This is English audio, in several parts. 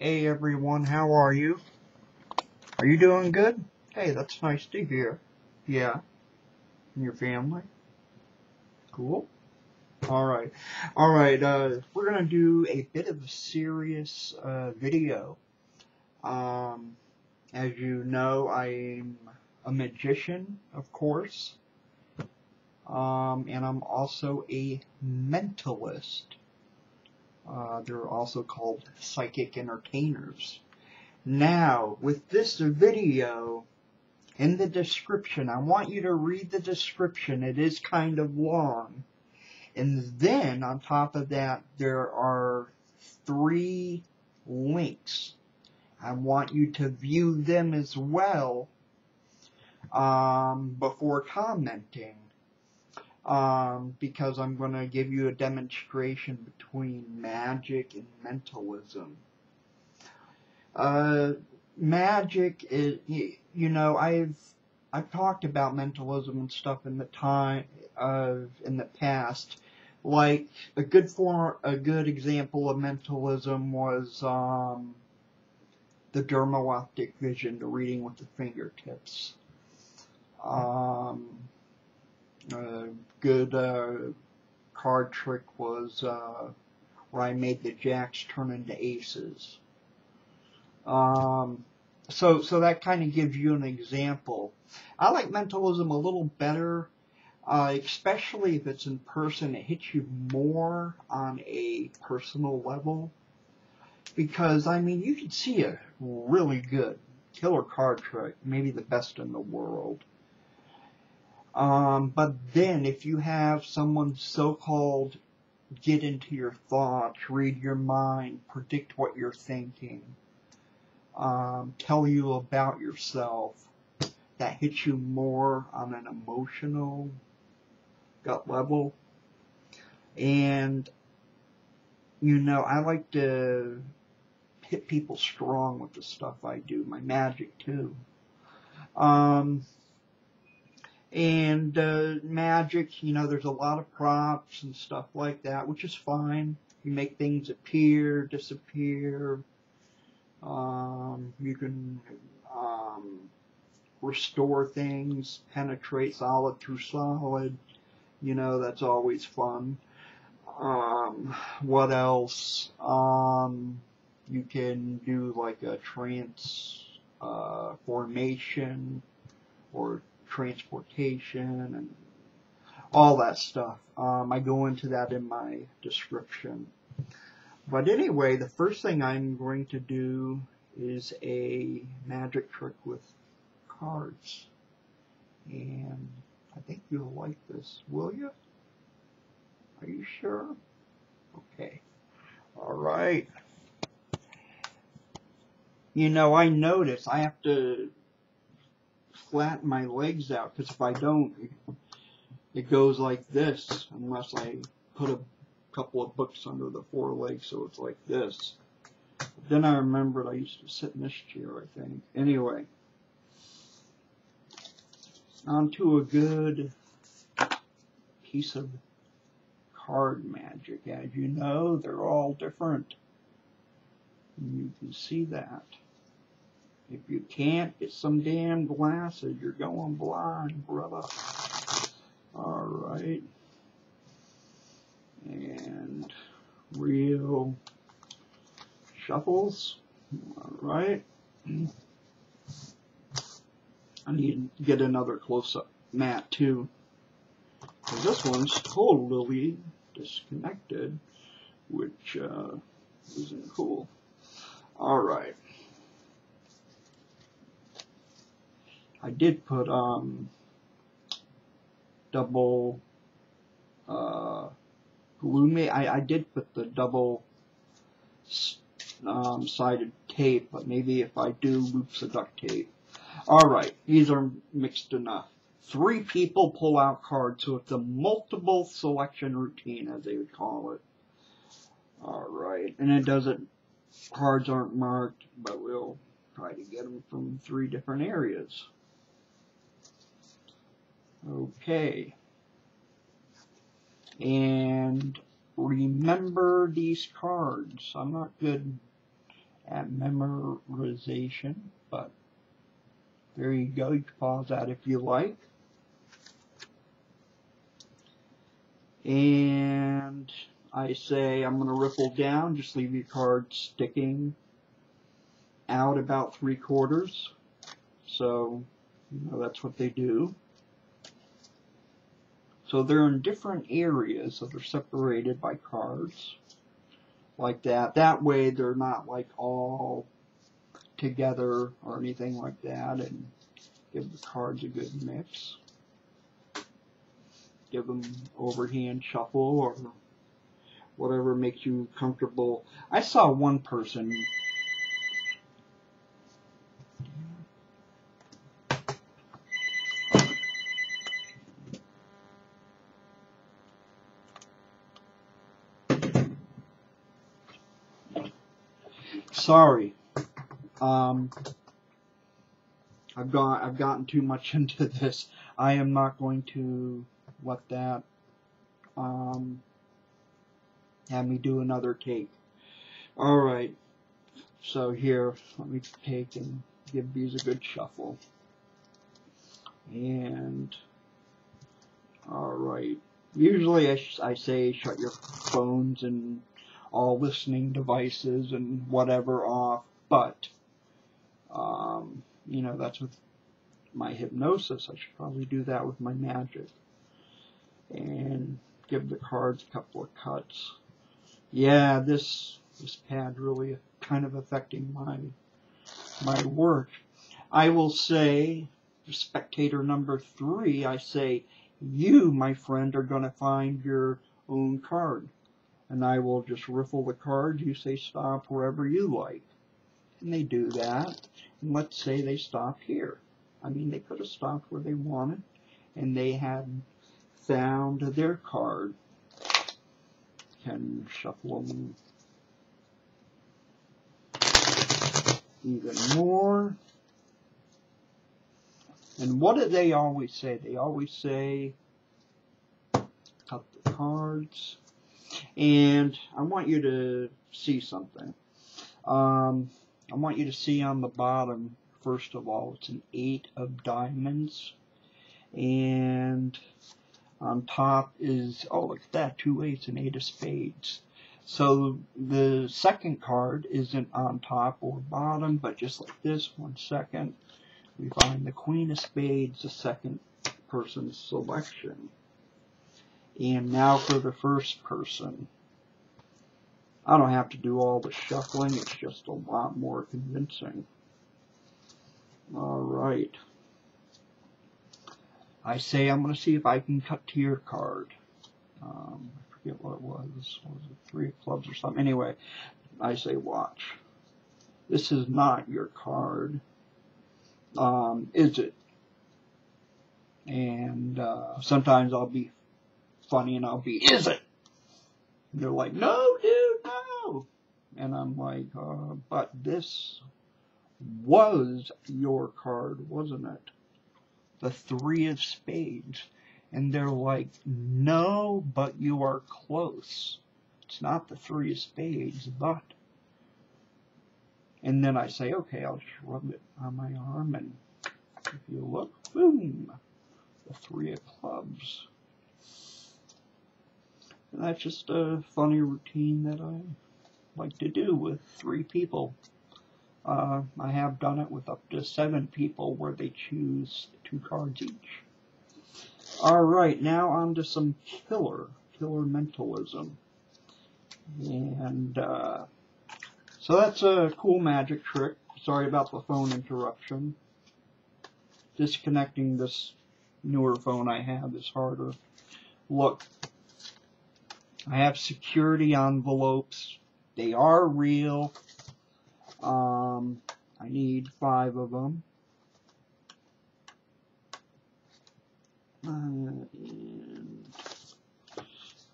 Hey everyone, how are you? Are you doing good? Hey, that's nice to hear. Yeah, and your family? Cool. Alright, we're gonna do a bit of a serious video. As you know, I'm a magician, of course, and I'm also a mentalist. They're also called psychic entertainers. Now, with this video, in the description, I want you to read the description. It is kind of long. And then, on top of that, there are 3 links. I want you to view them as well before commenting. Because I'm going to give you a demonstration between magic and mentalism. Magic is, you know, I've talked about mentalism and stuff in the past. Like a good example of mentalism was the dermo-optic vision, the reading with the fingertips. A good card trick was where I made the jacks turn into aces. So that kind of gives you an example. I like mentalism a little better, especially if it's in person. It hits you more on a personal level. Because, I mean, you can see a really good killer card trick, maybe the best in the world. But then if you have someone so-called get into your thoughts, read your mind, predict what you're thinking, tell you about yourself, that hits you more on an emotional gut level. And, you know, I like to hit people strong with the stuff I do, my magic too. Magic, you know, there's a lot of props and stuff like that, which is fine. You make things appear, disappear. You can restore things, penetrate solid through solid. You know, that's always fun. What else? You can do like a transformation or transportation and all that stuff. I go into that in my description. But anyway, the first thing I'm going to do is a magic trick with cards. And I think you'll like this, will you? Are you sure? Okay. Alright. You know, I notice I have to flatten my legs out, because if I don't, it goes like this, unless I put a couple of books under the forelegs, so it's like this. But then I remembered I used to sit in this chair, I think. Anyway, onto a good piece of card magic. As you know, they're all different. And you can see that. If you can't, get some damn glasses. You're going blind, brother. Alright. And real shuffles. Alright. I need to get another close-up mat too, because this one's totally disconnected, which isn't cool. Alright. I did put double glue. I did put the double sided tape, but maybe if I do loops of duct tape. Alright, these are mixed enough. 3 people pull out cards, so it's a multiple selection routine, as they would call it. Alright, and it doesn't, cards aren't marked, but we'll try to get them from 3 different areas. Okay. And remember these cards. I'm not good at memorization, but there you go. You can pause that if you like. And I say I'm going to riffle down, just leave your card sticking out about 3/4. So, you know, that's what they do. So they're in different areas, so they're separated by cards like that. That way they're not like all together or anything like that, and give the cards a good mix. Give them overhand shuffle or whatever makes you comfortable. I saw one person sorry. I've gotten too much into this. I am not going to let that have me do another take. Alright, so here, let me take and give these a good shuffle. And, alright, usually I say shut your phones and all listening devices and whatever off, but, you know, that's with my hypnosis. I should probably do that with my magic. And give the cards a couple of cuts. Yeah, this pad really kind of affecting my work. I will say, spectator number 3, I say, you, my friend, are going to find your own card. And I will just riffle the card. You say stop wherever you like. And they do that. And let's say they stopped here. I mean, they could have stopped where they wanted. And they had found their card. Can shuffle them even more. And what do they always say? They always say, cut the cards. And I want you to see something. I want you to see on the bottom, first of all, it's an 8 of diamonds. And on top is, oh, look at that, 2 8s and 8 of spades. So the second card isn't on top or bottom, but just like this, 1 second, we find the Queen of Spades, the second person's selection. And now for the first person. I don't have to do all the shuffling, it's just a lot more convincing. Alright. I say I'm going to see if I can cut to your card. I forget what it was. Was it 3 of clubs or something? Anyway, I say watch. This is not your card. Is it? And sometimes I'll be funny and I'll be, is it? And they're like, no, dude, no. And I'm like, but this was your card, wasn't it? The 3 of spades. And they're like, no, but you are close. It's not the 3 of spades, but. And then I say, okay, I'll just rub it on my arm, and if you look, boom, the 3 of clubs. And that's just a funny routine that I like to do with 3 people. I have done it with up to 7 people where they choose 2 cards each. Alright, now on to some killer mentalism. And so that's a cool magic trick. Sorry about the phone interruption. Disconnecting this newer phone I have is harder. Look, I have security envelopes. They are real. I need 5 of them. And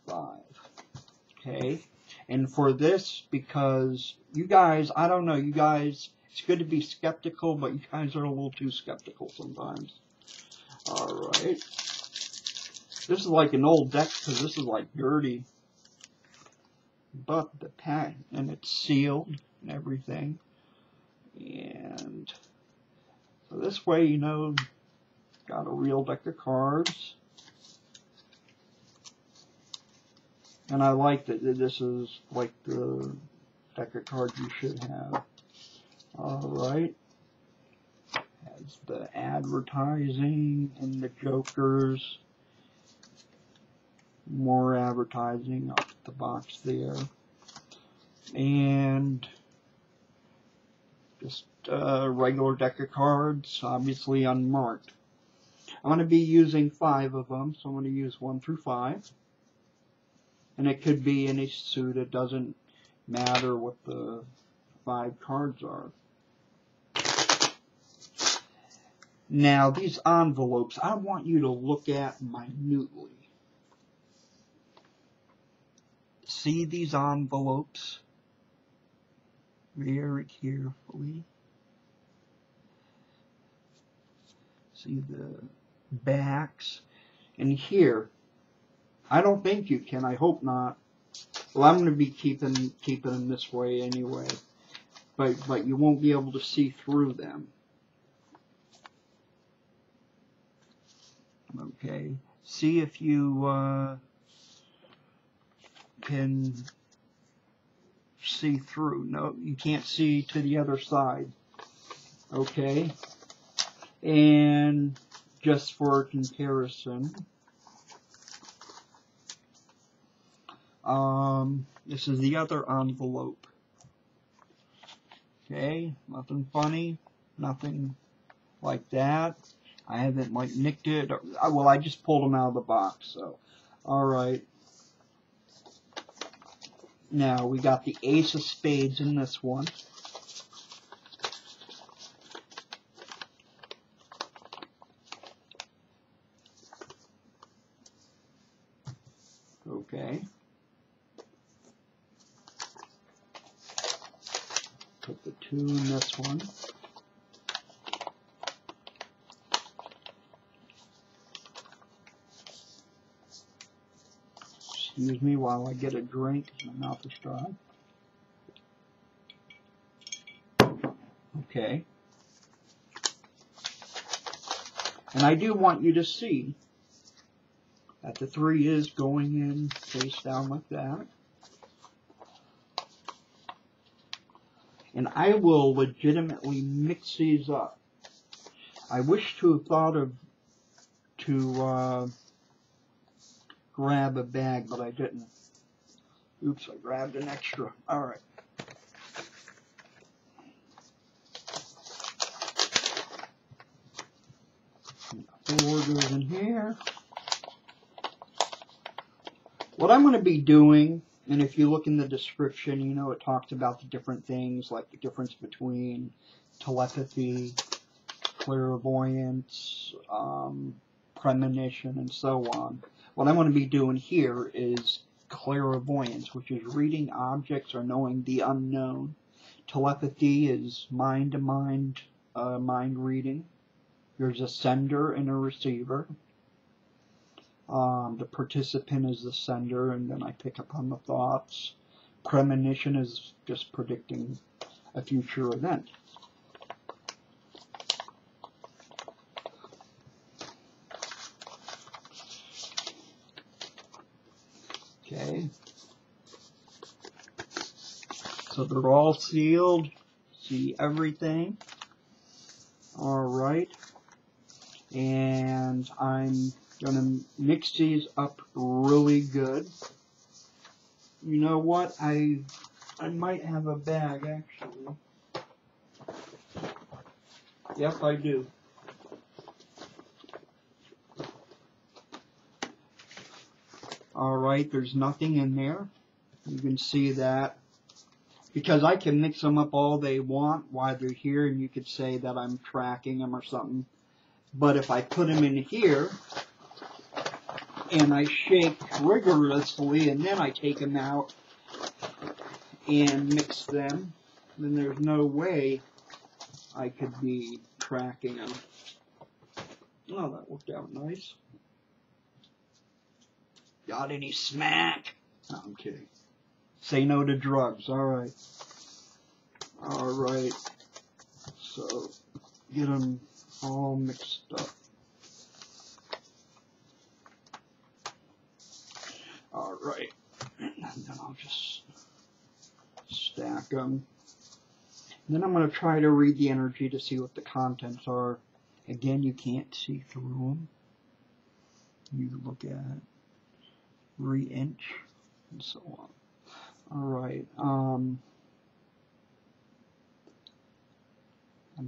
5. Okay. And for this, because you guys, I don't know, you guys, it's good to be skeptical, but you guys are a little too skeptical sometimes. Alright. This is like an old deck, because this is like dirty. But the pack, and it's sealed, and everything. And so this way, you know, got a real deck of cards. And I like that this is like the deck of cards you should have. Alright. Has the advertising and the jokers. More advertising up the box there. And just a regular deck of cards, obviously unmarked. I'm going to be using 5 of them, so I'm going to use 1 through 5. And it could be any suit, it doesn't matter what the 5 cards are. Now, these envelopes, I want you to look at minutely. See these envelopes very carefully. See the backs. And here, I don't think you can. I hope not. Well, I'm going to be keeping them this way anyway. But you won't be able to see through them. Okay. See if you can see through. No, you can't see to the other side. Okay. And just for comparison, this is the other envelope. Okay, nothing funny, nothing like that. I haven't like nicked it. Well, I just pulled them out of the box. So, all right. Now we got the Ace of Spades in this one. Okay. Put the 2 in this one. Excuse me while I get a drink. My mouth is dry. Okay. And I do want you to see that the 3 is going in face down like that. And I will legitimately mix these up. I wish to have thought of grab a bag, but I didn't. Oops, I grabbed an extra. Alright. 4 goes in here. What I'm going to be doing, and if you look in the description, you know, it talks about the different things, like the difference between telepathy, clairvoyance, premonition, and so on. What I'm going to be doing here is clairvoyance, which is reading objects or knowing the unknown. Telepathy is mind-to-mind mind reading. There's a sender and a receiver. The participant is the sender, and then I pick up on the thoughts. Premonition is just predicting a future event. Okay. So they're all sealed. See everything. Alright. And I'm going to mix these up really good. You know what? I might have a bag, actually. Yep, I do. Alright, there's nothing in there. You can see that. Because I can mix them up all they want while they're here, and you could say that I'm tracking them or something. But if I put them in here, and I shake rigorously, and then I take them out and mix them, then there's no way I could be tracking them. Oh, that worked out nice. Got any smack? No, I'm kidding. Say no to drugs, alright. get them all mixed up. Alright, and then I'll just stack them. Then I'm going to try to read the energy to see what the contents are. Again, you can't see through them. You look at 3-inch and so on. Alright, I'm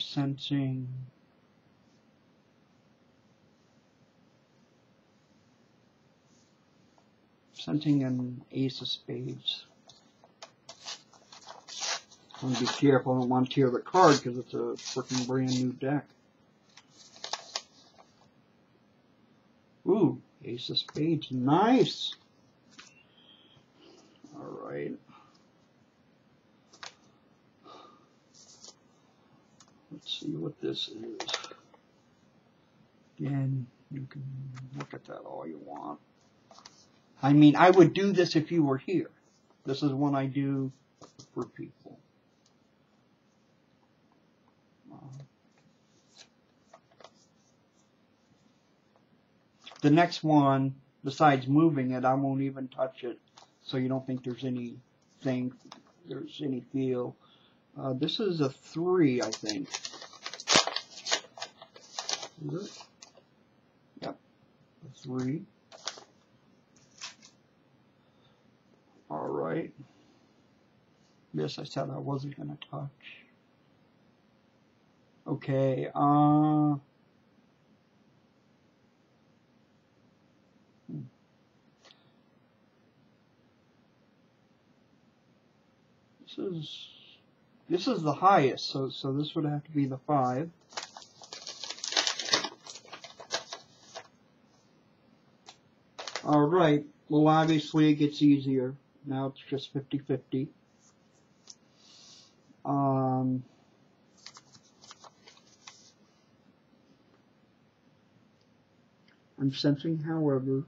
sensing an Ace of Spades. I'm going to be careful, I don't want to tear the card because it's a freaking brand new deck. Ooh, Ace of Spades, nice! Alright. Let's see what this is. Again, you can look at that all you want. I mean, I would do this if you were here. This is one I do for people. The next one, besides moving it, I won't even touch it, so you don't think there's any feel. This is a 3, I think. Is it? Yep, a 3. Alright. Yes, I said I wasn't going to touch. Okay, This is the highest, so this would have to be the 5. Alright, well obviously it gets easier. Now it's just 50-50. I'm sensing, however,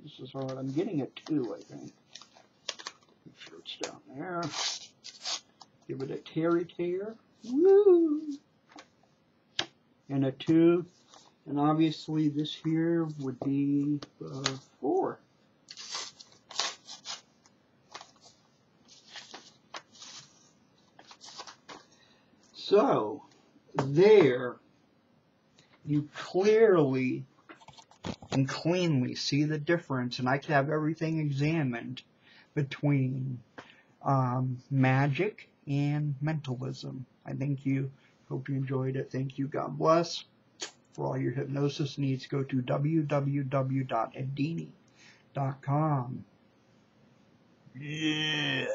this is hard. I'm getting a 2, I think. Make sure it's down there. Give it a tear. Woo! And a 2. And obviously this here would be 4. So, there, you clearly and cleanly see the difference, and I could have everything examined between magic and mentalism. Hope you enjoyed it. Thank you. God bless. For all your hypnosis needs, go to www.eddini.com. Yeah.